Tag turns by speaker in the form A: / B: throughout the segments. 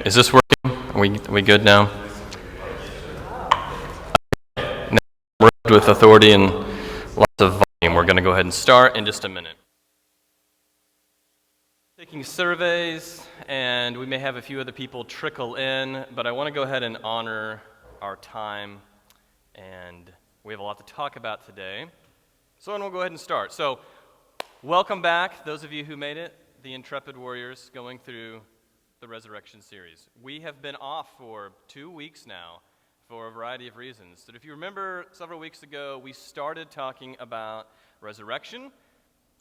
A: Is this working? Are we good now? Now, with authority and lots of volume, we're going to go ahead and start in just a minute. Taking surveys, and we may have a few other people trickle in, but I want to go ahead and honor our time, and we have a lot to talk about today. So we'll go ahead and start. So, welcome back, those of you who made it, the Intrepid Warriors going through the Resurrection series. We have been off for 2 weeks now for a variety of reasons. So if you remember, several weeks ago, we started talking about resurrection.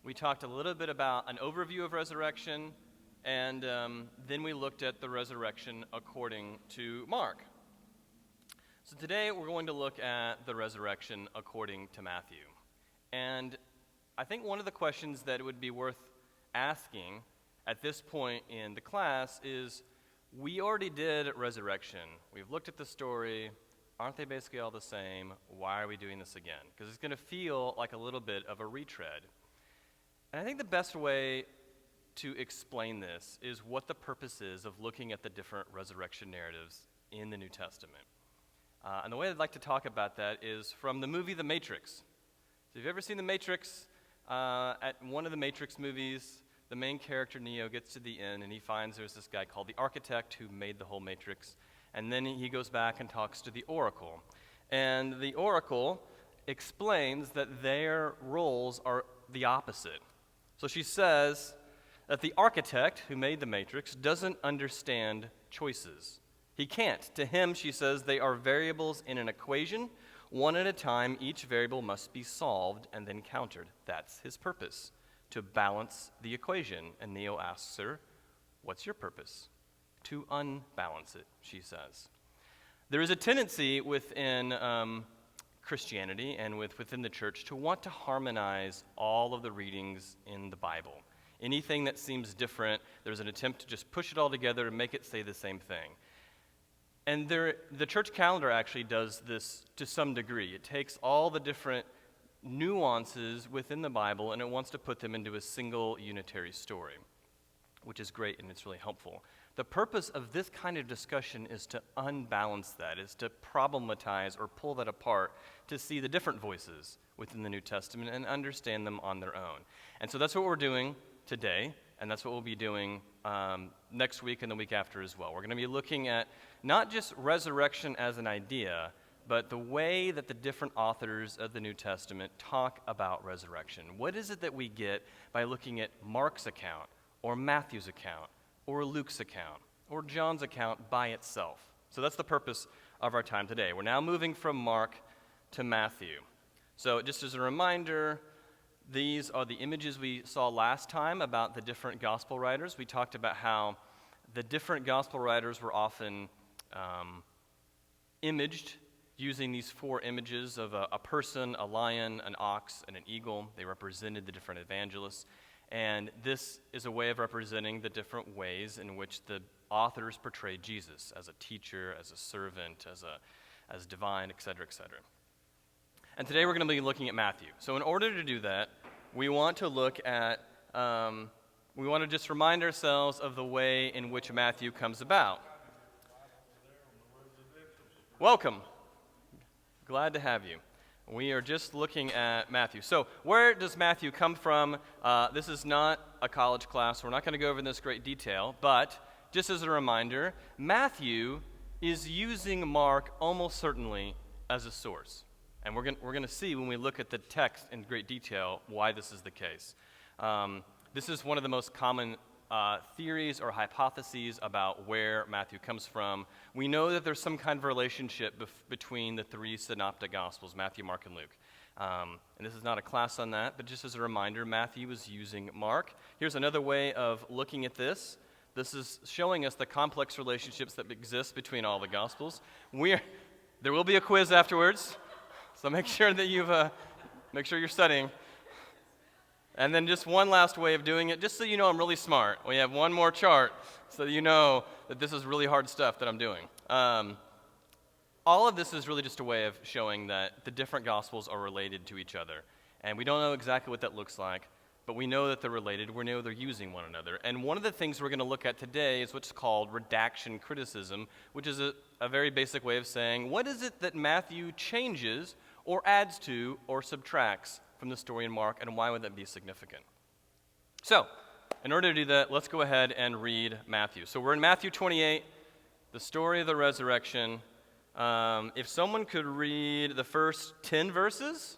A: We talked a little bit about an overview of resurrection, and then we looked at the resurrection according to Mark. So today we're going to look at the resurrection according to Matthew. And I think one of the questions that would be worth asking at this point in the class is, we already did resurrection. We've looked at the story. Aren't they basically all the same? Why are we doing this again? Because it's going to feel like a little bit of a retread. And I think the best way to explain this is what the purpose is of looking at the different resurrection narratives in the New Testament. And the way I'd like to talk about that is from the movie The Matrix. So if you've ever seen The Matrix, at one of the Matrix movies, the main character, Neo, gets to the end, and he finds there's this guy called the Architect who made the whole Matrix. And then he goes back and talks to the Oracle. And the Oracle explains that their roles are the opposite. So she says that the Architect who made the Matrix doesn't understand choices. He can't. To him, she says, they are variables in an equation. One at a time, each variable must be solved and then countered. That's his purpose, to balance the equation. And Neo asks her, what's your purpose? To unbalance it, she says. There is a tendency within Christianity and within the church to want to harmonize all of the readings in the Bible. Anything that seems different, there's an attempt to just push it all together and make it say the same thing. And the church calendar actually does this to some degree. It takes all the different nuances within the Bible and it wants to put them into a single unitary story, which is great and it's really helpful. The purpose of this kind of discussion is to unbalance that, is to problematize or pull that apart to see the different voices within the New Testament and understand them on their own. And so that's what we're doing today, and that's what we'll be doing next week and the week after as well. We're going to be looking at not just resurrection as an idea, but the way that the different authors of the New Testament talk about resurrection. What is it that we get by looking at Mark's account, or Matthew's account, or Luke's account, or John's account by itself? So that's the purpose of our time today. We're now moving from Mark to Matthew. So just as a reminder, these are the images we saw last time about the different gospel writers. We talked about how the different gospel writers were often imaged using these 4 images of a person, a lion, an ox, and an eagle. They represented the different evangelists. And this is a way of representing the different ways in which the authors portrayed Jesus as a teacher, as a servant, as divine, etc., etc. And today we're going to be looking at Matthew. So in order to do that, we want to look at, we want to just remind ourselves of the way in which Matthew comes about. Welcome. Glad to have you. We are just looking at Matthew. So where does Matthew come from? This is not a college class. We're not going to go over this great detail, but just as a reminder, Matthew is using Mark almost certainly as a source. And we're going to see when we look at the text in great detail why this is the case. This is one of the most common theories or hypotheses about where Matthew comes from. We know that there's some kind of relationship between the 3 synoptic gospels, Matthew, Mark, and Luke. And this is not a class on that, but just as a reminder, Matthew is using Mark. Here's another way of looking at this. This is showing us the complex relationships that exist between all the gospels. There will be a quiz afterwards, so make sure that you're studying. And then just one last way of doing it, just so you know I'm really smart. We have one more chart so that you know that this is really hard stuff that I'm doing. All of this is really just a way of showing that the different gospels are related to each other. And we don't know exactly what that looks like, but we know that they're related. We know they're using one another. And one of the things we're going to look at today is what's called redaction criticism, which is a very basic way of saying, what is it that Matthew changes or adds to or subtracts from the story in Mark, and why would that be significant? So, in order to do that, let's go ahead and read Matthew. So we're in Matthew 28, the story of the resurrection. If someone could read the first 10 verses,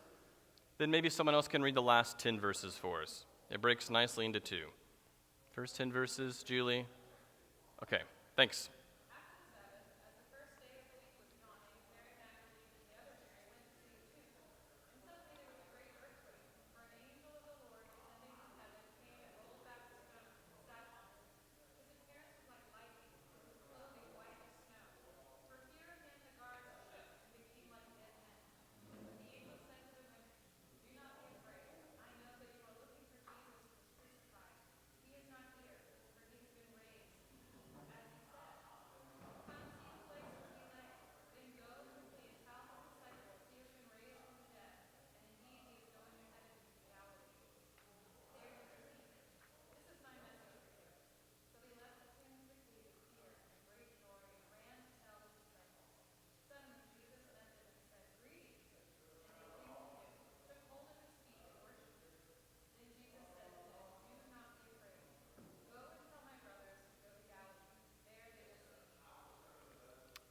A: then maybe someone else can read the last 10 verses for us. It breaks nicely into two. First 10 verses, Julie. Okay, thanks.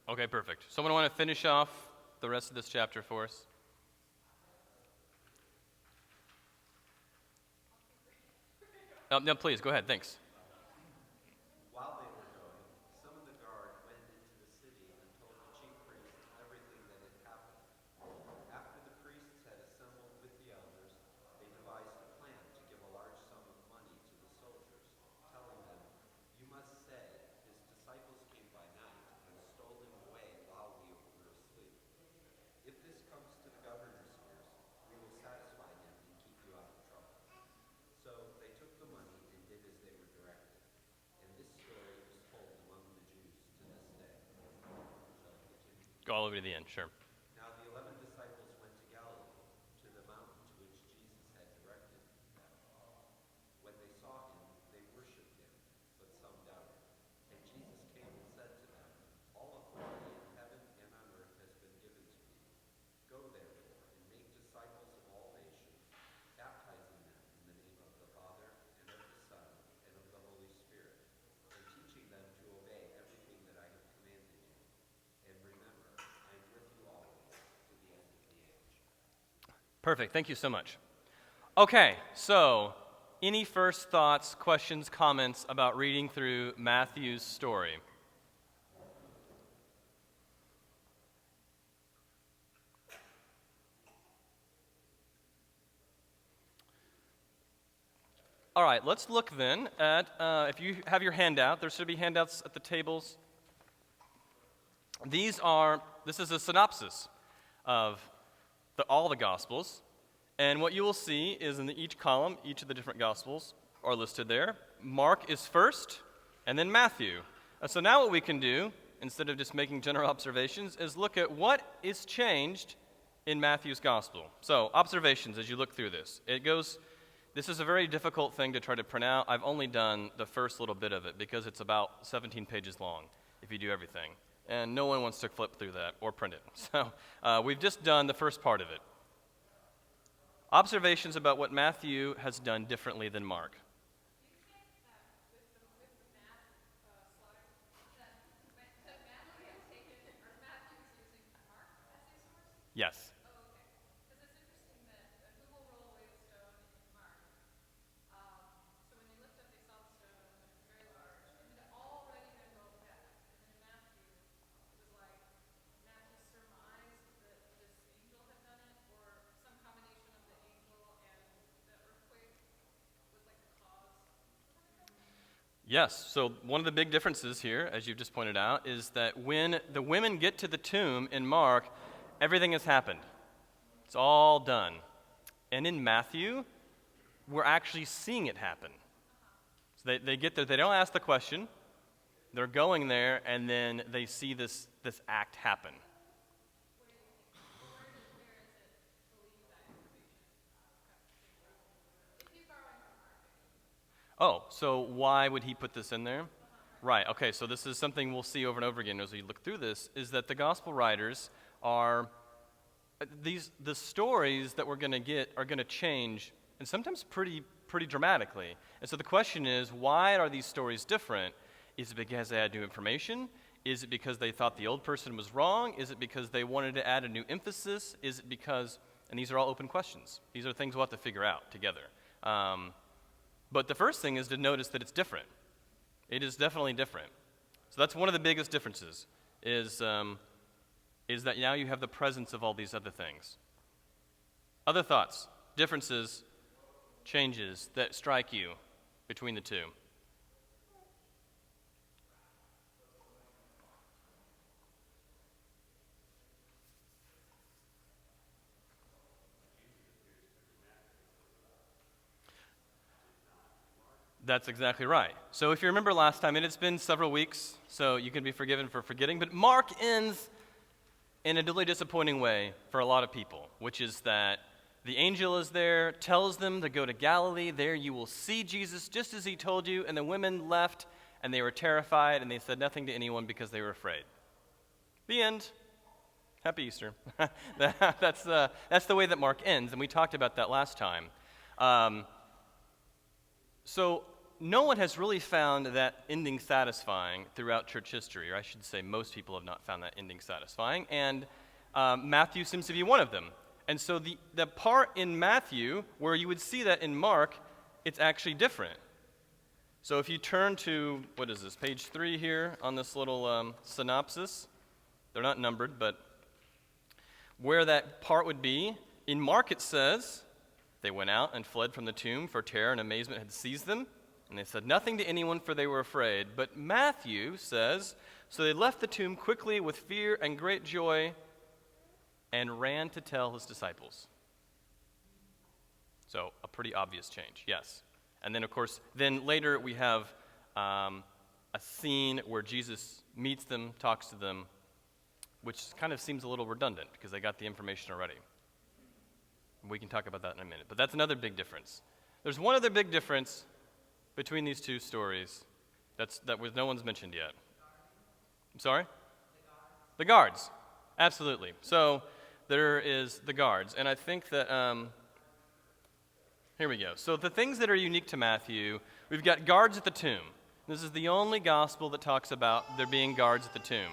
A: Okay, perfect. Someone want to finish off the rest of this chapter for us? No, please, go ahead. Thanks.
B: While they were going, some of the guard went into the city and told the chief priests everything that had happened. After the priests had assembled with the elders, they devised a plan to give a large sum of money to the soldiers, telling them, "You must say, his disciples came by night and stole him away while we were asleep. If this comes to the governor's ears, we will satisfy him and keep you out of trouble." So they took the money and did as they were directed. And this story is told among the Jews to this day. Shall I continue?
A: Go all the way to the end, sure.
B: Now the 11 disciples went to Galilee, to the mountain to which Jesus had directed them. When they saw him, they worshipped him, but some doubted. And Jesus came and said to them, "All authority in heaven and on earth has been given to me. Go therefore and make disciples of all nations, baptizing them in the name of the Father and of the Son and of the Holy Spirit, and teaching them to obey everything that I have commanded you. And remember, I am with you always to the end of the age."
A: Perfect. Thank you so much. Okay, so any first thoughts, questions, comments about reading through Matthew's story? All right, let's look then at, if you have your handout, there should be handouts at the tables. This is a synopsis of all the Gospels. And what you will see is in each column, each of the different Gospels are listed there. Mark is first, and then Matthew. So now what we can do, instead of just making general observations, is look at what is changed in Matthew's Gospel. So observations as you look through this. This is a very difficult thing to try to print out. I've only done the first little bit of it because it's about 17 pages long if you do everything. And no one wants to flip through that or print it. So we've just done the first part of it. Observations about what Matthew has done differently than Mark. Yes. Yes, so one of the big differences here, as you've just pointed out, is that when the women get to the tomb in Mark, everything has happened. It's all done. And in Matthew, we're actually seeing it happen. So they get there, they don't ask the question, they're going there, and then they see this act happen. Oh, so why would he put this in there? Right, okay, so this is something we'll see over and over again as we look through this, is that the gospel writers are, the stories that we're going to get are going to change, and sometimes pretty dramatically. And so the question is, why are these stories different? Is it because they had new information? Is it because they thought the old person was wrong? Is it because they wanted to add a new emphasis? Is it because, and these are all open questions. These are things we'll have to figure out together. But the first thing is to notice that it's different. It is definitely different. So that's one of the biggest differences, is that now you have the presence of all these other things. Other thoughts, differences, changes that strike you between the two? That's exactly right. So if you remember last time, and it's been several weeks, so you can be forgiven for forgetting, but Mark ends in a really disappointing way for a lot of people, which is that the angel is there, tells them to go to Galilee. There you will see Jesus just as he told you, and the women left, and they were terrified, and they said nothing to anyone because they were afraid. The end. Happy Easter. That's the way that Mark ends, and we talked about that last time. So no one has really found that ending satisfying throughout church history, or I should say most people have not found that ending satisfying, and Matthew seems to be one of them. And so the part in Matthew where you would see that in Mark, it's actually different. So if you turn to, what is this, page 3 here on this little synopsis, they're not numbered, but where that part would be, in Mark it says, they went out and fled from the tomb, for terror and amazement had seized them. And they said nothing to anyone, for they were afraid. But Matthew says, so they left the tomb quickly with fear and great joy and ran to tell his disciples. So a pretty obvious change, yes. And then, of course, then later we have a scene where Jesus meets them, talks to them, which kind of seems a little redundant because they got the information already. We can talk about that in a minute. But that's another big difference. There's one other big difference between these two stories that no one's mentioned yet. I'm sorry? The guards. Absolutely. So there is the guards. And I think that, here we go. So the things that are unique to Matthew, we've got guards at the tomb. This is the only gospel that talks about there being guards at the tomb.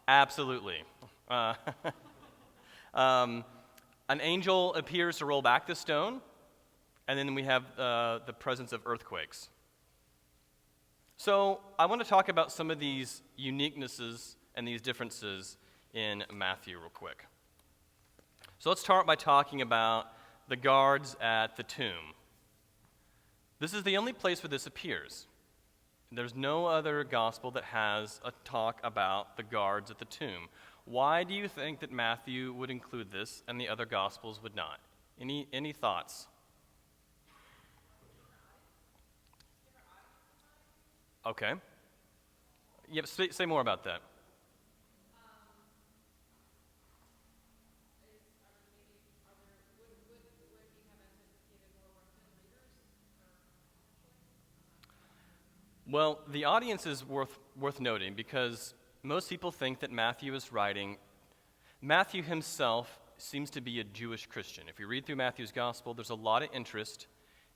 A: Absolutely. An angel appears to roll back the stone, and then we have the presence of earthquakes. So I want to talk about some of these uniquenesses and these differences in Matthew real quick. So let's start by talking about the guards at the tomb. This is the only place where this appears. There's no other gospel that has a talk about the guards at the tomb. Why do you think that Matthew would include this and the other gospels would not? Any thoughts? Okay. Yep, say more about that. Well, the audience is worth noting because most people think that Matthew is writing. Matthew himself seems to be a Jewish Christian. If you read through Matthew's gospel, there's a lot of interest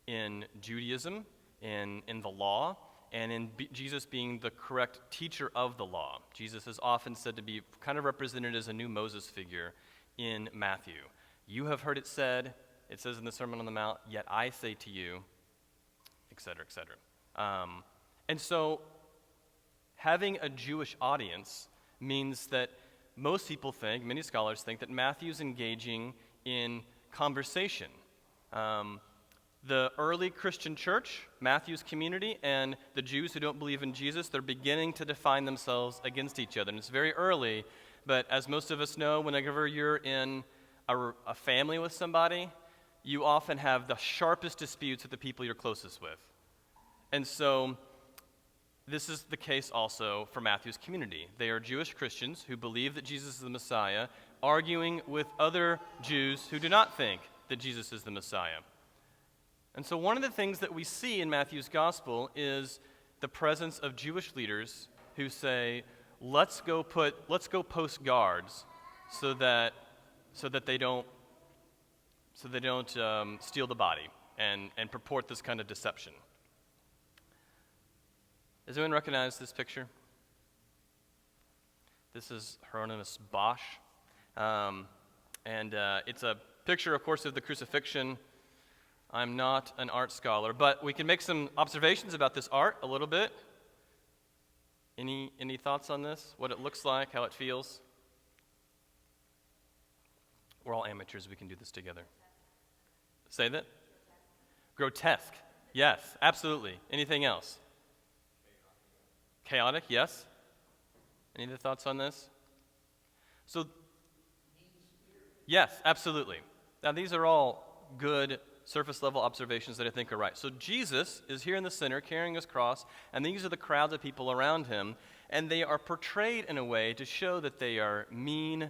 A: in Judaism, in the law, and in Jesus being the correct teacher of the law. Jesus is often said to be kind of represented as a new Moses figure in Matthew. You have heard it said, it says in the Sermon on the Mount, yet I say to you, etc., etc. And so having a Jewish audience means that most people think, many scholars think, that Matthew's engaging in conversation. The early Christian church, Matthew's community, and the Jews who don't believe in Jesus, they're beginning to define themselves against each other. And it's very early, but as most of us know, whenever you're in a family with somebody, you often have the sharpest disputes with the people you're closest with. And so this is the case also for Matthew's community. They are Jewish Christians who believe that Jesus is the Messiah, arguing with other Jews who do not think that Jesus is the Messiah. And so one of the things that we see in Matthew's gospel is the presence of Jewish leaders who say, let's go post guards so that they don't steal the body and purport this kind of deception. Does anyone recognize this picture? This is Hieronymus Bosch, and it's a picture, of course, of the crucifixion. I'm not an art scholar, but we can make some observations about this art a little bit. Any thoughts on this? What it looks like, how it feels? We're all amateurs. We can do this together. Say that? Grotesque. Yes, absolutely. Anything else? Chaotic, yes. Any other thoughts on this? So, yes, absolutely. Now, these are all good surface-level observations that I think are right. So Jesus is here in the center carrying his cross, and these are the crowds of people around him, and they are portrayed in a way to show that they are mean,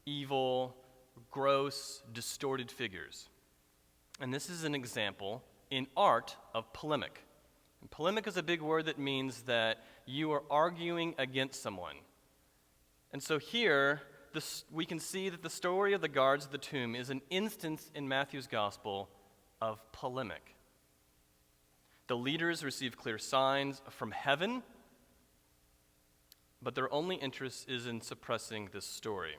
A: evil, gross, distorted figures. And this is an example in art of polemic. And polemic is a big word that means that you are arguing against someone. And so here, we can see that the story of the guards of the tomb is an instance in Matthew's gospel of polemic. The leaders receive clear signs from heaven, but their only interest is in suppressing this story.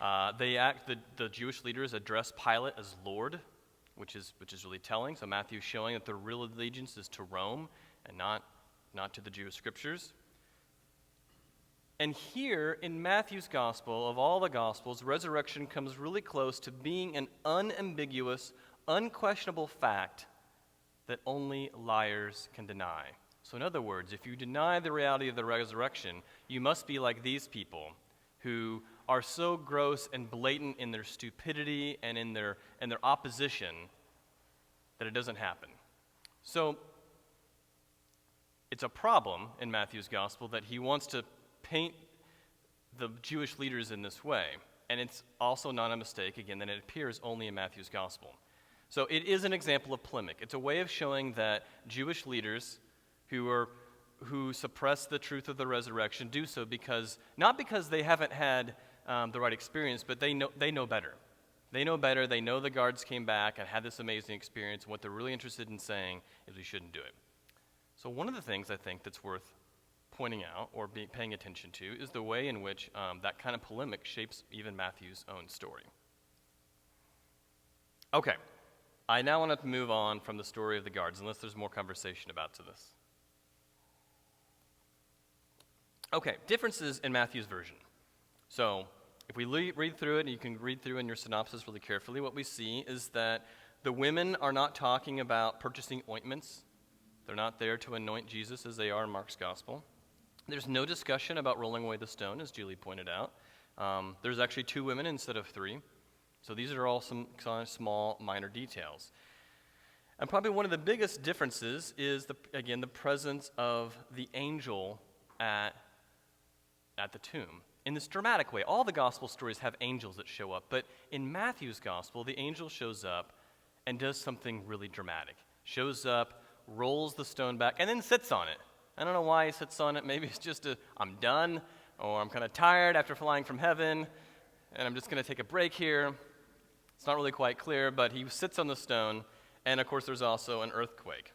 A: The Jewish leaders address Pilate as Lord, which is really telling. So Matthew's showing that their real allegiance is to Rome and not to the Jewish scriptures. And here in Matthew's gospel, of all the gospels, resurrection comes really close to being an unambiguous, unquestionable fact that only liars can deny. So in other words, if you deny the reality of the resurrection, you must be like these people who are so gross and blatant in their stupidity and in their opposition that it doesn't happen. So it's a problem in Matthew's gospel that he wants to paint the Jewish leaders in this way. And it's also not a mistake, again, that it appears only in Matthew's gospel. So it is an example of polemic. It's a way of showing that Jewish leaders who suppress the truth of the resurrection do so not because they haven't had the right experience, but they know better. They know better. They know the guards came back and had this amazing experience, and what they're really interested in saying is we shouldn't do it. So one of the things I think that's worth pointing out or paying attention to is the way in which that kind of polemic shapes even Matthew's own story. Okay, I now want to move on from the story of the guards, unless there's more conversation about this. Okay, differences in Matthew's version. So if we read through it, and you can read through in your synopsis really carefully, what we see is that the women are not talking about purchasing ointments. They're not there to anoint Jesus as they are in Mark's gospel. There's no discussion about rolling away the stone, as Julie pointed out. There's actually 2 women instead of 3. So these are all some kind of small, minor details. And probably one of the biggest differences is, the presence of the angel at the tomb. In this dramatic way, all the gospel stories have angels that show up, but in Matthew's gospel, the angel shows up and does something really dramatic. Shows up, rolls the stone back, and then sits on it. I don't know why he sits on it. Maybe it's just I'm done, or I'm kind of tired after flying from heaven, and I'm just going to take a break here. It's not really quite clear, but he sits on the stone, and of course there's also an earthquake.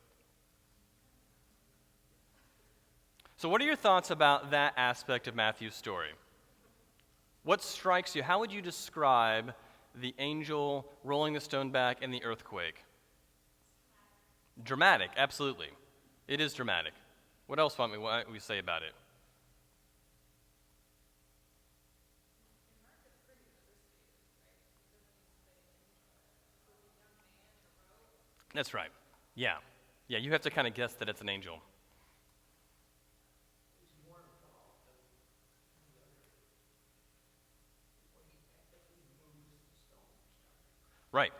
A: So what are your thoughts about that aspect of Matthew's story? What strikes you? How would you describe the angel rolling the stone back and the earthquake? Dramatic, absolutely. It is dramatic. What else might we say about it? That's right. Yeah, you have to kind of guess that it's an angel. Right.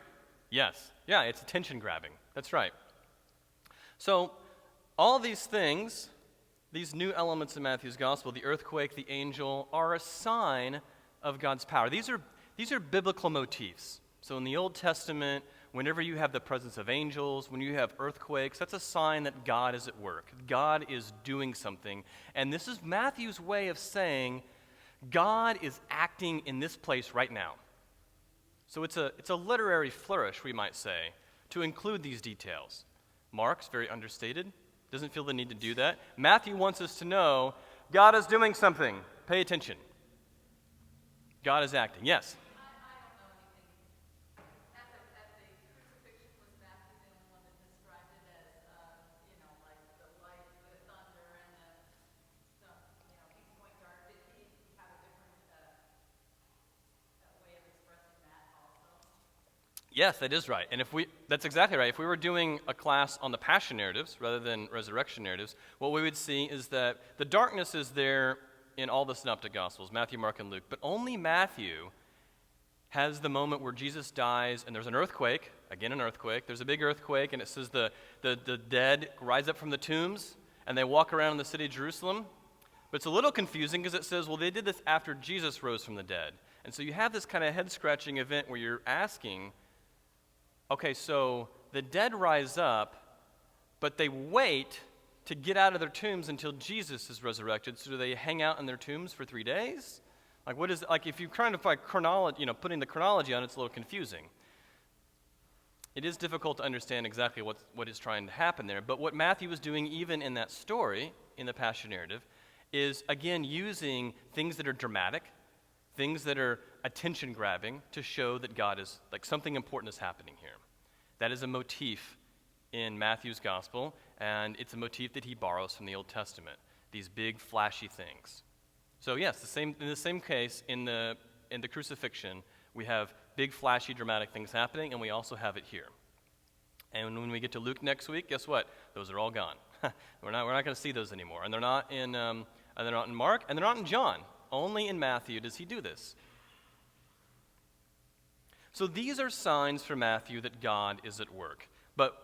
A: Yes. Yeah, it's attention grabbing. That's right. So all these things, these new elements in Matthew's gospel, the earthquake, the angel, are a sign of God's power. These are biblical motifs. So in the Old Testament, whenever you have the presence of angels, when you have earthquakes, that's a sign that God is at work. God is doing something. And this is Matthew's way of saying God is acting in this place right now. So it's a literary flourish, we might say, to include these details. Mark's very understated, doesn't feel the need to do that. Matthew wants us to know God is doing something. Pay attention. God is acting. Yes?
C: I don't know anything. At the crucifixion, was Matthew the only one that described it as, like the light, the thunder, and the stuff, things going dark? Did he have a different way of expressing that also?
A: Yes, that is right. And that's exactly right. If we were doing a class on the passion narratives rather than resurrection narratives, what we would see is that the darkness is there in all the synoptic gospels, Matthew, Mark, and Luke, but only Matthew has the moment where Jesus dies and there's an earthquake, again an earthquake, there's a big earthquake, and it says the dead rise up from the tombs and they walk around in the city of Jerusalem. But it's a little confusing because it says, well, they did this after Jesus rose from the dead. And so you have this kind of head-scratching event where you're asking, okay, so the dead rise up, but they wait to get out of their tombs until Jesus is resurrected. So do they hang out in their tombs for 3 days? Like, what is, like, if you're trying to find chronology, putting the chronology on, it's a little confusing. It is difficult to understand exactly what is trying to happen there. But what Matthew is doing, even in that story, in the Passion narrative, is, again, using things that are dramatic, things that are attention-grabbing to show that God is, like, something important is happening here. That is a motif in Matthew's gospel, and it's a motif that he borrows from the Old Testament, these big, flashy things. So yes, in the same case, in the crucifixion, we have big, flashy, dramatic things happening, and we also have it here. And when we get to Luke next week, guess what? Those are all gone. We're not going to see those anymore. And they're not in Mark, and they're not in John. Only in Matthew does he do this. So these are signs for Matthew that God is at work. But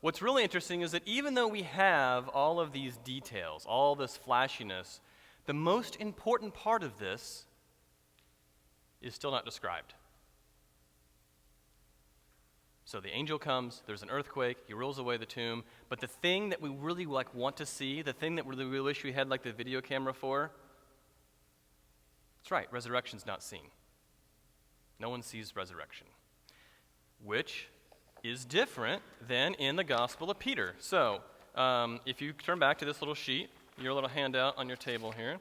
A: what's really interesting is that even though we have all of these details, all this flashiness, the most important part of this is still not described. So the angel comes, there's an earthquake, he rolls away the tomb, but the thing that we really want to see, the thing that we wish we had the video camera for, that's right, resurrection's not seen. No one sees resurrection, which is different than in the Gospel of Peter. So, if you turn back to this little sheet, your little handout on your table here,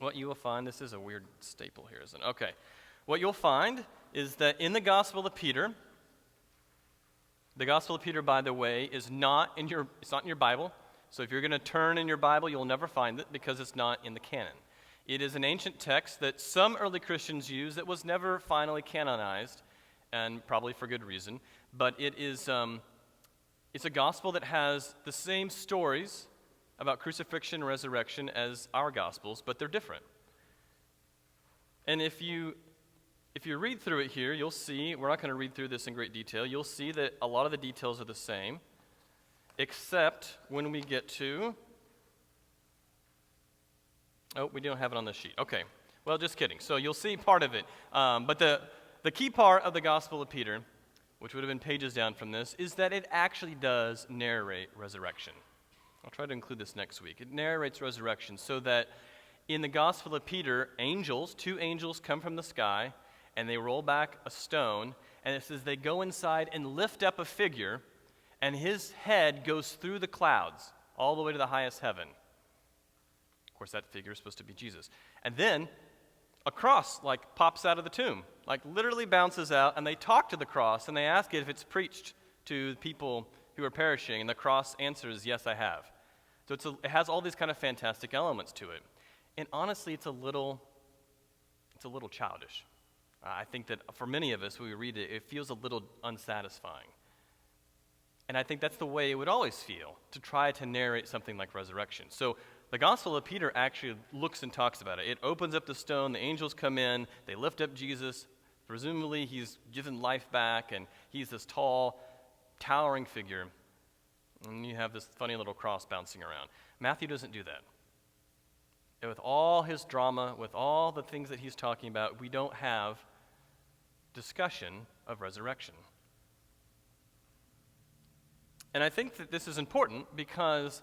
A: what you will find, this is a weird staple here, isn't it? Okay. What you'll find is that in the Gospel of Peter, the Gospel of Peter, by the way, is not in your Bible. So if you're going to turn in your Bible, you'll never find it because it's not in the canon. It is an ancient text that some early Christians use that was never finally canonized, and probably for good reason. But it's a gospel that has the same stories about crucifixion and resurrection as our gospels, but they're different. And if you read through it here, you'll see, we're not going to read through this in great detail, you'll see that a lot of the details are the same, except when we get to, we don't have it on this sheet. Okay, well, just kidding. So you'll see part of it. But the key part of the Gospel of Peter, which would have been pages down from this, is that it actually does narrate resurrection. I'll try to include this next week. It narrates resurrection so that in the Gospel of Peter, two angels come from the sky, and they roll back a stone, and it says they go inside and lift up a figure, and his head goes through the clouds all the way to the highest heaven. Of course, that figure is supposed to be Jesus. And then a cross pops out of the tomb, literally bounces out, and they talk to the cross, and they ask it if it's preached to people who are perishing, and the cross answers, yes, I have. So it has all these kind of fantastic elements to it. And honestly, it's a little childish. I think that for many of us, when we read it, it feels a little unsatisfying. And I think that's the way it would always feel, to try to narrate something like resurrection. So the Gospel of Peter actually looks and talks about it. It opens up the stone, the angels come in, they lift up Jesus. Presumably he's given life back, and he's this tall, towering figure. And you have this funny little cross bouncing around. Matthew doesn't do that. And with all his drama, with all the things that he's talking about, we don't have discussion of resurrection. And I think that this is important because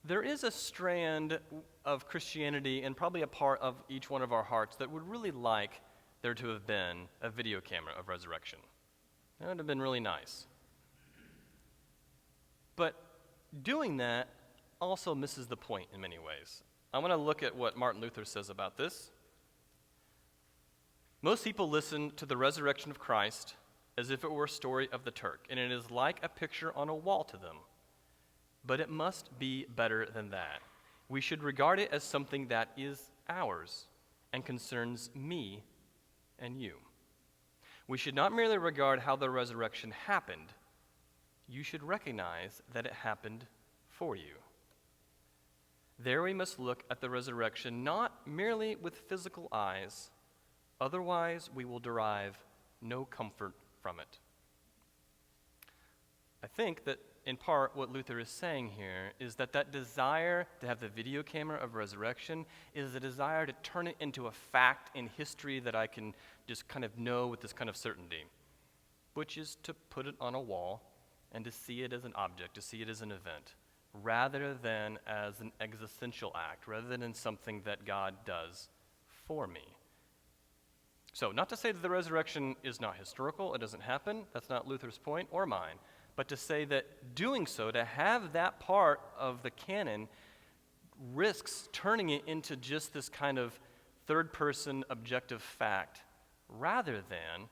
A: there is a strand of Christianity and probably a part of each one of our hearts that would really like there to have been a video camera of resurrection. That would have been really nice. But doing that also misses the point in many ways. I want to look at what Martin Luther says about this. Most people listen to the resurrection of Christ as if it were a story of the Turk, and it is like a picture on a wall to them. But it must be better than that. We should regard it as something that is ours and concerns me and you. We should not merely regard how the resurrection happened. You should recognize that it happened for you. There we must look at the resurrection not merely with physical eyes, otherwise we will derive no comfort from it. I think that in part what Luther is saying here is that desire to have the video camera of resurrection is a desire to turn it into a fact in history that I can just kind of know with this kind of certainty, which is to put it on a wall and to see it as an object, to see it as an event, rather than as an existential act, rather than in something that God does for me. So, not to say that the resurrection is not historical, it doesn't happen, that's not Luther's point or mine, but to say that doing so, to have that part of the canon, risks turning it into just this kind of third-person objective fact, rather than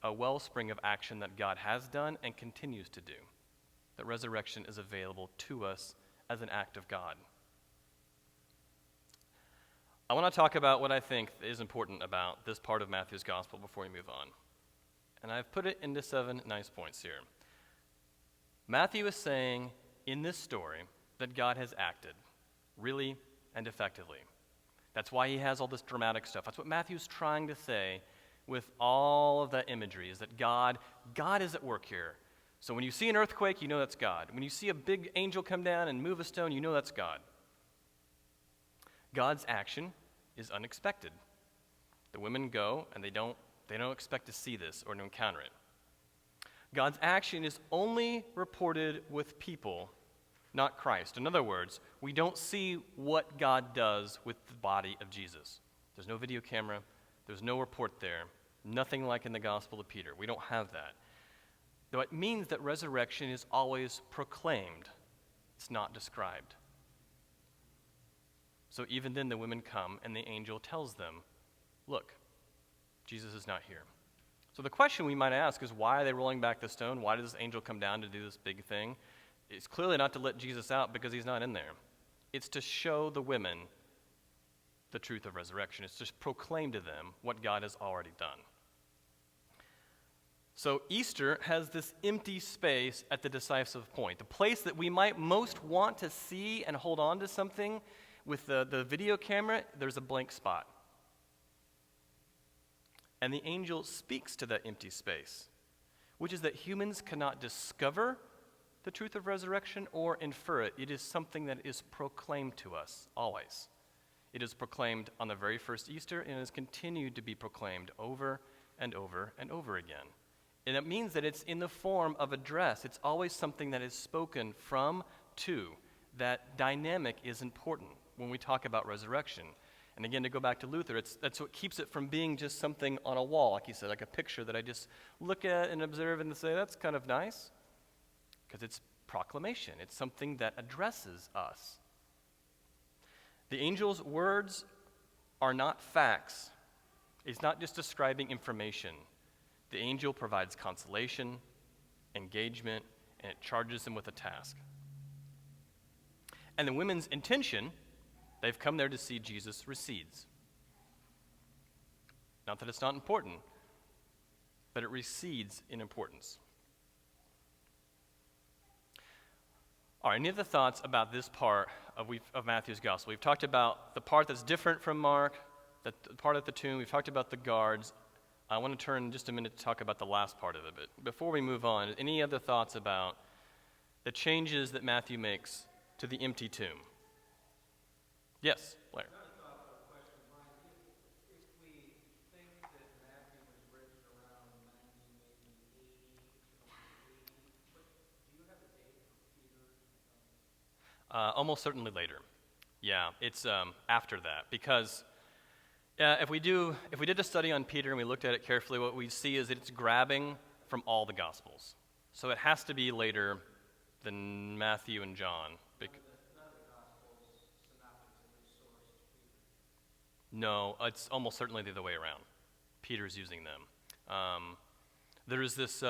A: a wellspring of action that God has done and continues to do. That resurrection is available to us as an act of God. I want to talk about what I think is important about this part of Matthew's gospel before we move on. And I've put it into 7 nice points here. Matthew is saying in this story that God has acted really and effectively. That's why he has all this dramatic stuff. That's what Matthew's trying to say with all of that imagery, is that God is at work here. So when you see an earthquake, you know that's God. When you see a big angel come down and move a stone, you know that's God. God's action is unexpected. The women go, and they don't expect to see this or to encounter it. God's action is only reported with people, not Christ. In other words, we don't see what God does with the body of Jesus. There's no video camera. There's no report there. Nothing like in the Gospel of Peter. We don't have that. Though it means that resurrection is always proclaimed. It's not described. So even then the women come and the angel tells them, look, Jesus is not here. So the question we might ask is, why are they rolling back the stone? Why does this angel come down to do this big thing? It's clearly not to let Jesus out because he's not in there. It's to show the women the truth of resurrection. It's to proclaim to them what God has already done. So Easter has this empty space at the decisive point, the place that we might most want to see and hold on to something. With the video camera, there's a blank spot. And the angel speaks to that empty space, which is that humans cannot discover the truth of resurrection or infer it. It is something that is proclaimed to us always. It is proclaimed on the very first Easter and has continued to be proclaimed over and over and over again. And it means that it's in the form of address. It's always something that is spoken from to. That dynamic is important when we talk about resurrection. And again, to go back to Luther, that's what keeps it from being just something on a wall, like he said, like a picture that I just look at and observe and say, that's kind of nice. Because it's proclamation. It's something that addresses us. The angel's words are not facts. It's not just describing information. The angel provides consolation, engagement, and it charges them with a task. And the women's intention, they've come there to see Jesus, recedes. Not that it's not important, but it recedes in importance. All right, any other thoughts about this part of Matthew's gospel? We've talked about the part that's different from Mark, the part at the tomb. We've talked about the guards. I want to turn just a minute to talk about the last part of it. But before we move on, any other thoughts about the changes that Matthew makes to the empty tomb? Yes, Blair.
B: Another thought or question, Brian. If we think that Matthew was written around 90, maybe 80, 80, but do you have
A: Almost certainly later. Yeah, it's after that. Because if we did a study on Peter and we looked at it carefully, what we see is that it's grabbing from all the Gospels. So it has to be later than Matthew and John. No, it's almost certainly the other way around. Peter's using them. There's this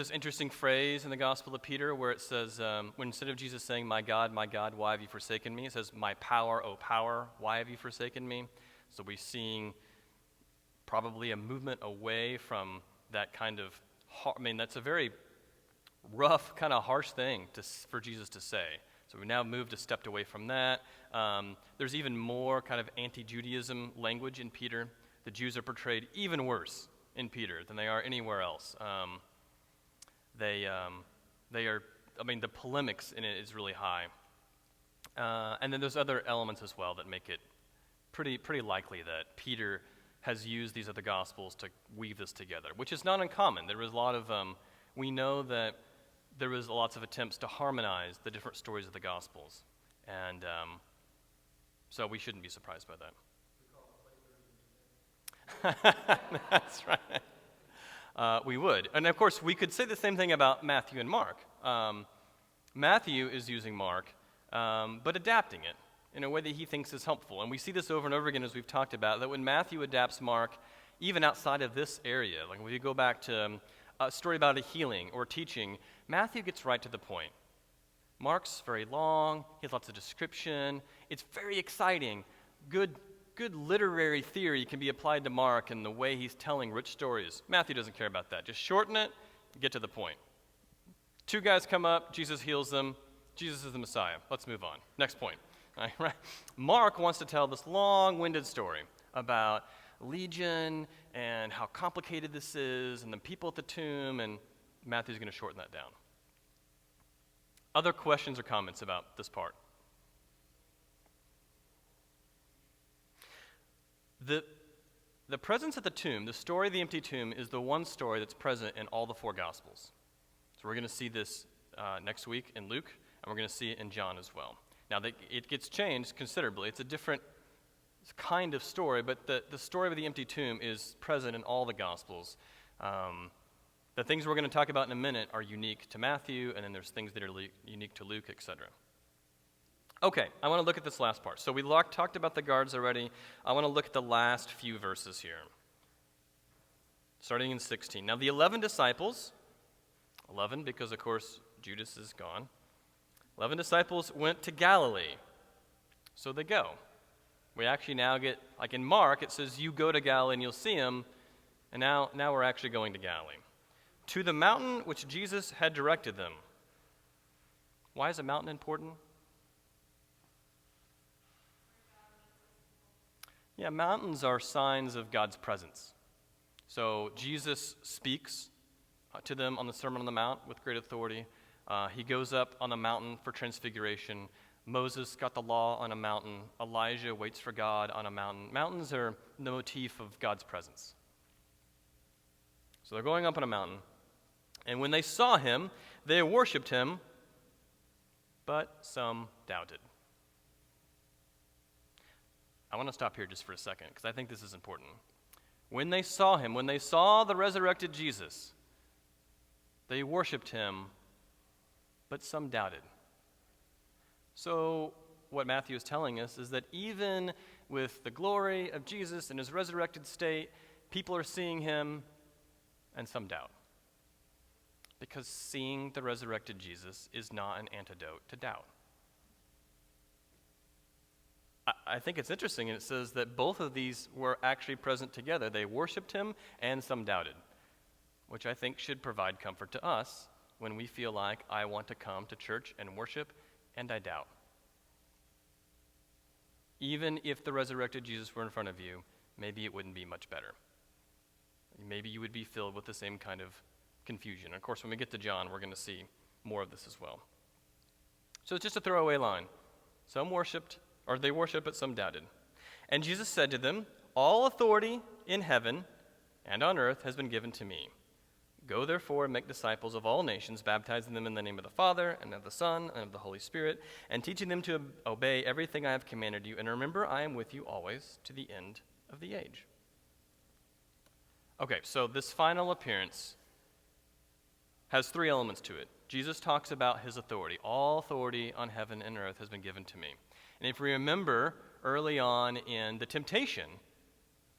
A: interesting phrase in the Gospel of Peter where it says, when instead of Jesus saying, my God, why have you forsaken me?" It says, "My power, O power, why have you forsaken me?" So we're seeing probably a movement away from that kind of, that's a very rough, kind of harsh thing for Jesus to say. So we now moved a step away from that. There's even more kind of anti-Judaism language in Peter. The Jews are portrayed even worse in Peter than they are anywhere else. They are, the polemics in it is really high. And then there's other elements as well that make it pretty likely that Peter has used these other Gospels to weave this together, which is not uncommon. There was a lot of, we know that there was lots of attempts to harmonize the different stories of the Gospels. And so we shouldn't be surprised by that. That's right. We would. And of course, we could say the same thing about Matthew and Mark. Matthew is using Mark, but adapting it in a way that he thinks is helpful. And we see this over and over again as we've talked about, that when Matthew adapts Mark, even outside of this area, like when you go back to a story about a healing or teaching, Matthew gets right to the point. Mark's very long, he has lots of description, it's very exciting. Good literary theory can be applied to Mark in the way he's telling rich stories. Matthew doesn't care about that. Just shorten it, get to the point. Two guys come up, Jesus heals them, Jesus is the Messiah. Let's move on. Next point. Right? Mark wants to tell this long-winded story about Legion and how complicated this is and the people at the tomb, and Matthew's going to shorten that down. Other questions or comments about this part? The presence at the tomb, the story of the empty tomb, is the one story that's present in all the four Gospels. So we're going to see this next week in Luke, and we're going to see it in John as well. Now, it gets changed considerably. It's a different kind of story, but the story of the empty tomb is present in all the Gospels. The things we're going to talk about in a minute are unique to Matthew, and then there's things that are unique to Luke, etc. Okay, I want to look at this last part. So we talked about the guards already. I want to look at the last few verses here, starting in 16. Now, the 11 disciples, 11 because, of course, Judas is gone, 11 disciples went to Galilee. So they go. We actually now get, like in Mark, it says, you go to Galilee and you'll see him. And now we're actually going to Galilee. To the mountain which Jesus had directed them. Why is a mountain important? Yeah, mountains are signs of God's presence. So Jesus speaks to them on the Sermon on the Mount with great authority. He goes up on a mountain for transfiguration. Moses got the law on a mountain. Elijah waits for God on a mountain. Mountains are the motif of God's presence. So they're going up on a mountain. And when they saw him, they worshiped him, but some doubted. I want to stop here just for a second, because I think this is important. When they saw him, when they saw the resurrected Jesus, they worshiped him, but some doubted. So what Matthew is telling us is that even with the glory of Jesus in his resurrected state, people are seeing him, and some doubt. Because seeing the resurrected Jesus is not an antidote to doubt. I think it's interesting, and it says that both of these were actually present together. They worshiped him, and some doubted, which I think should provide comfort to us when we feel like I want to come to church and worship, and I doubt. Even if the resurrected Jesus were in front of you, maybe it wouldn't be much better. Maybe you would be filled with the same kind of confusion. Of course, when we get to John, we're going to see more of this as well. So it's just a throwaway line. Some worshiped, or they worshiped, but some doubted. And Jesus said to them, all authority in heaven and on earth has been given to me. Go therefore and make disciples of all nations, baptizing them in the name of the Father, and of the Son, and of the Holy Spirit, and teaching them to obey everything I have commanded you. And remember, I am with you always to the end of the age. Okay, so this final appearance has three elements to it. Jesus talks about his authority. All authority on heaven and earth has been given to me. And if we remember early on in the temptation,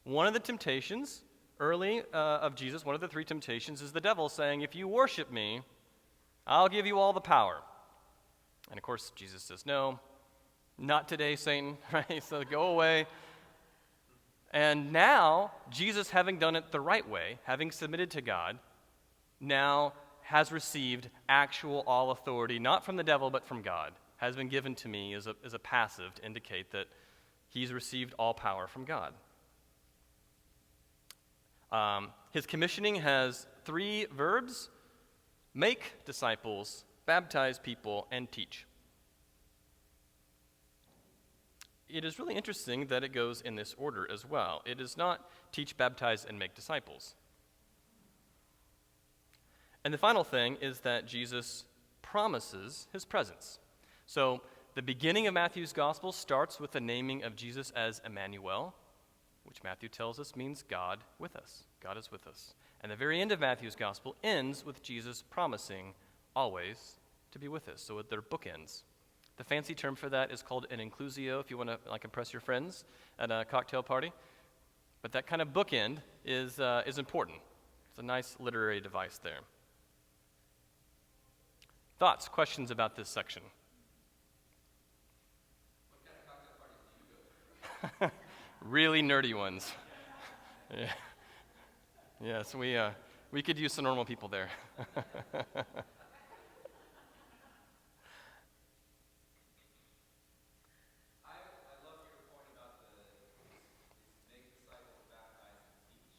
A: one of the temptations early of Jesus, one of the three temptations is the devil saying, if you worship me, I'll give you all the power. And of course, Jesus says, no, not today, Satan, right? So go away. And now, Jesus, having done it the right way, having submitted to God, now has received actual all authority, not from the devil, but from God, has been given to me as a passive to indicate that he's received all power from God. His commissioning has three verbs: make disciples, baptize people, and teach. It is really interesting that it goes in this order as well. It is not teach, baptize, and make disciples. And the final thing is that Jesus promises his presence. So the beginning of Matthew's gospel starts with the naming of Jesus as Emmanuel, which Matthew tells us means God with us. God is with us. And the very end of Matthew's gospel ends with Jesus promising always to be with us. So they're bookends. The fancy term for that is called an inclusio, if you want to impress your friends at a cocktail party. But that kind of bookend is important. It's a nice literary device there. Thoughts, questions about this section?
B: What kind of cocktail parties do you go to?
A: Really nerdy ones. Yeah. Yes, we could use some normal people there.
B: I love your point about it's make disciples, baptize, and teach.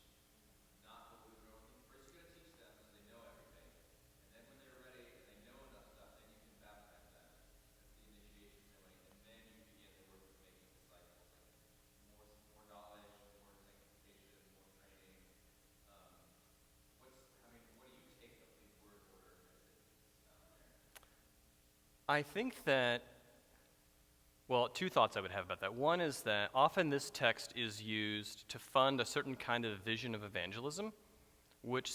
B: Not what we were going. First, you're going to teach them so they know everything, and then when they're ready and they know enough stuff, then you can baptize them. That's the initiation ceremony, and then you begin the work of making disciples, like more knowledge, more sanctification, more training. What do you take of the word order as it's there?
A: I think that, well, two thoughts I would have about that. One is that often this text is used to fund a certain kind of vision of evangelism, which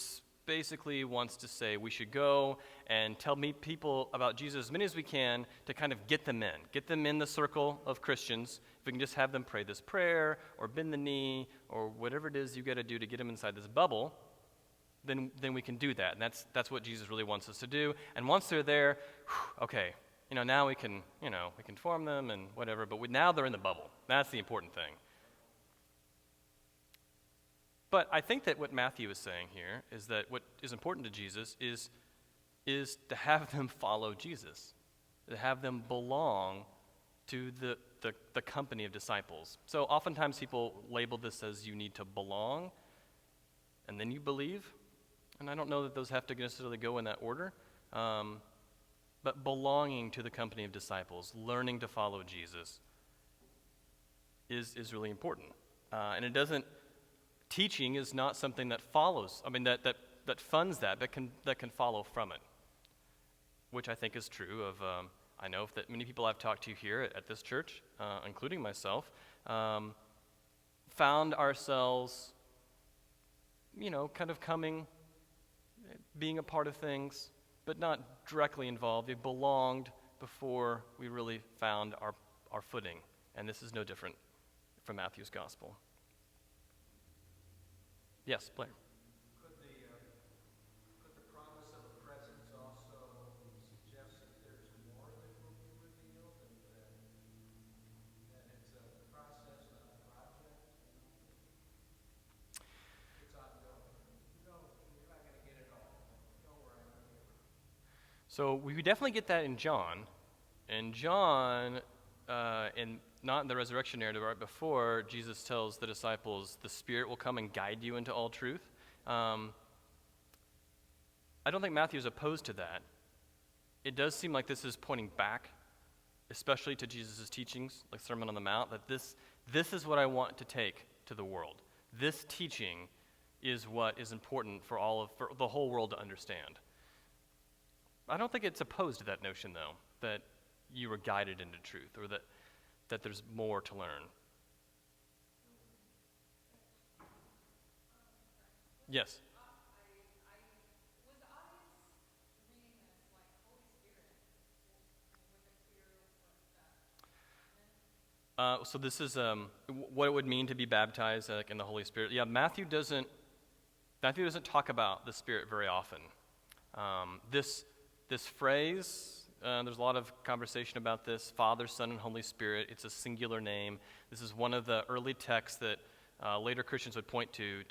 A: basically wants to say we should go and tell people about Jesus as many as we can to kind of get them in the circle of Christians. If we can just have them pray this prayer or bend the knee or whatever it is you got to do to get them inside this bubble, then we can do that. And that's what Jesus really wants us to do. And once they're there, okay, now we can form them and whatever, but now they're in the bubble. That's the important thing. But I think that what Matthew is saying here is that what is important to Jesus is to have them follow Jesus, to have them belong to the company of disciples. So oftentimes people label this as you need to belong, and then you believe. And I don't know that those have to necessarily go in that order. But belonging to the company of disciples, learning to follow Jesus is really important. And it doesn't, teaching is not something that follows, that funds that can follow from it, which I think is true of, I know that many people I've talked to here at this church, including myself, found ourselves, kind of coming, being a part of things, but not directly involved. We belonged before we really found our footing. And this is no different from Matthew's gospel. Yes, Blair.
D: Could the promise of a presence also suggest that there's more that will be revealed, and that it's a process, not a project? It's ongoing. You're not going to get it all. Don't worry, I'm here.
A: So we definitely get that in John. And John, not in the resurrection narrative, right before, Jesus tells the disciples, the Spirit will come and guide you into all truth. I don't think Matthew is opposed to that. It does seem like this is pointing back, especially to Jesus' teachings, like Sermon on the Mount, that this is what I want to take to the world. This teaching is what is important for the whole world to understand. I don't think it's opposed to that notion, though, that you were guided into truth, or that there's more to learn. Yes?
C: Was the audience reading this like Holy Spirit with a clear what's that?
A: So this is what it would mean to be baptized in the Holy Spirit. Yeah, Matthew doesn't talk about the Spirit very often. This phrase, there's a lot of conversation about this, Father, Son, and Holy Spirit. It's a singular name. This is one of the early texts that later Christians would point to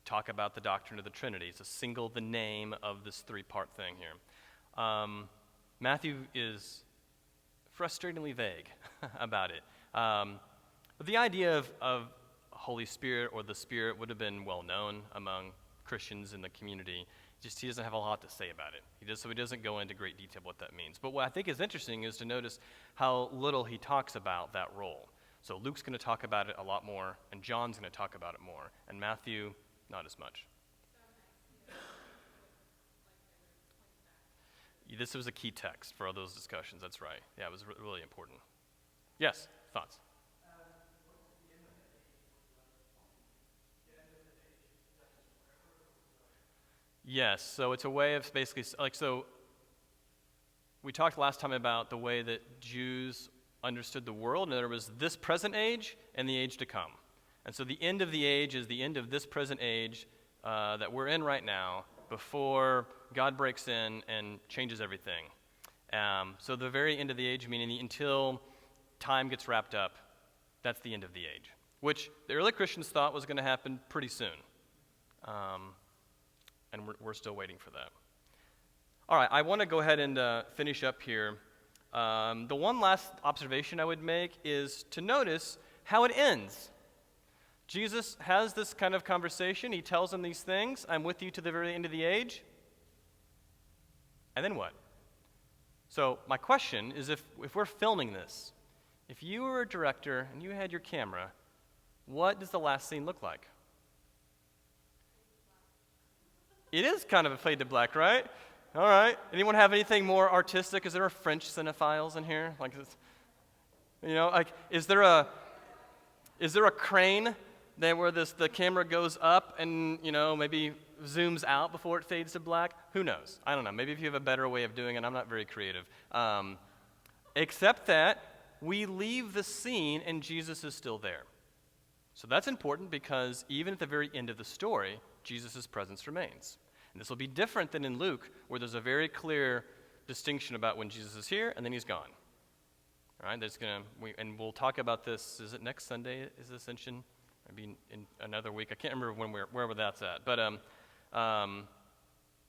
A: talk about the doctrine of the Trinity. It's the name of this three-part thing here. Matthew is frustratingly vague about it. But the idea of Holy Spirit or the Spirit would have been well known among Christians in the community. Just he doesn't have a lot to say about it. So he doesn't go into great detail what that means. But what I think is interesting is to notice how little he talks about that role. So Luke's going to talk about it a lot more, and John's going to talk about it more, and Matthew, not as much. This was a key text for all those discussions, that's right. Yeah, it was really important. Yes, thoughts? Yes, so it's a way of basically, so we talked last time about the way that Jews understood the world, and there was this present age and the age to come. And so the end of the age is the end of this present age that we're in right now, before God breaks in and changes everything. So the very end of the age, meaning until time gets wrapped up, that's the end of the age, which the early Christians thought was going to happen pretty soon. And we're still waiting for that. All right, I want to go ahead and finish up here. The one last observation I would make is to notice how it ends. Jesus has this kind of conversation. He tells them these things. I'm with you to the very end of the age. And then what? So my question is, if we're filming this, if you were a director and you had your camera, what does the last scene look like? It is kind of a fade to black, right? All right. Anyone have anything more artistic? Is there a French cinephiles in here? Is there a crane there where the camera goes up and maybe zooms out before it fades to black? Who knows? I don't know. Maybe if you have a better way of doing it, I'm not very creative. Except that we leave the scene and Jesus is still there. So that's important because even at the very end of the story, Jesus' presence remains. And this will be different than in Luke, where there's a very clear distinction about when Jesus is here and then he's gone. All right, and we'll talk about this. Is it next Sunday? Is Ascension? Maybe in another week. I can't remember wherever that's at. But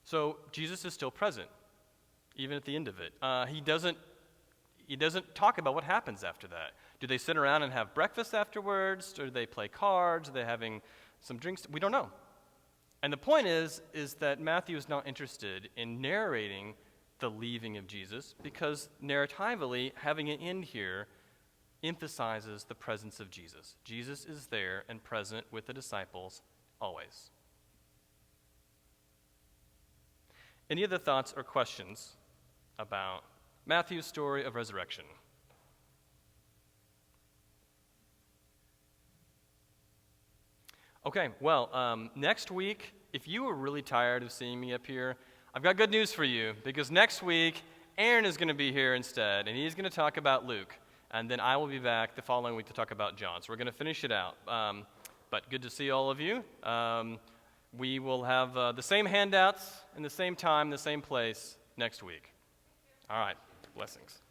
A: so Jesus is still present, even at the end of it. He doesn't talk about what happens after that. Do they sit around and have breakfast afterwards? Or do they play cards? Are they having some drinks? We don't know. And the point is that Matthew is not interested in narrating the leaving of Jesus because narratively, having an end here emphasizes the presence of Jesus. Jesus is there and present with the disciples always. Any other thoughts or questions about Matthew's story of resurrection? Okay, well, next week, if you were really tired of seeing me up here, I've got good news for you, because next week, Aaron is going to be here instead, and he's going to talk about Luke, and then I will be back the following week to talk about John. So we're going to finish it out. But good to see all of you. We will have the same handouts in the same time, the same place next week. All right, blessings.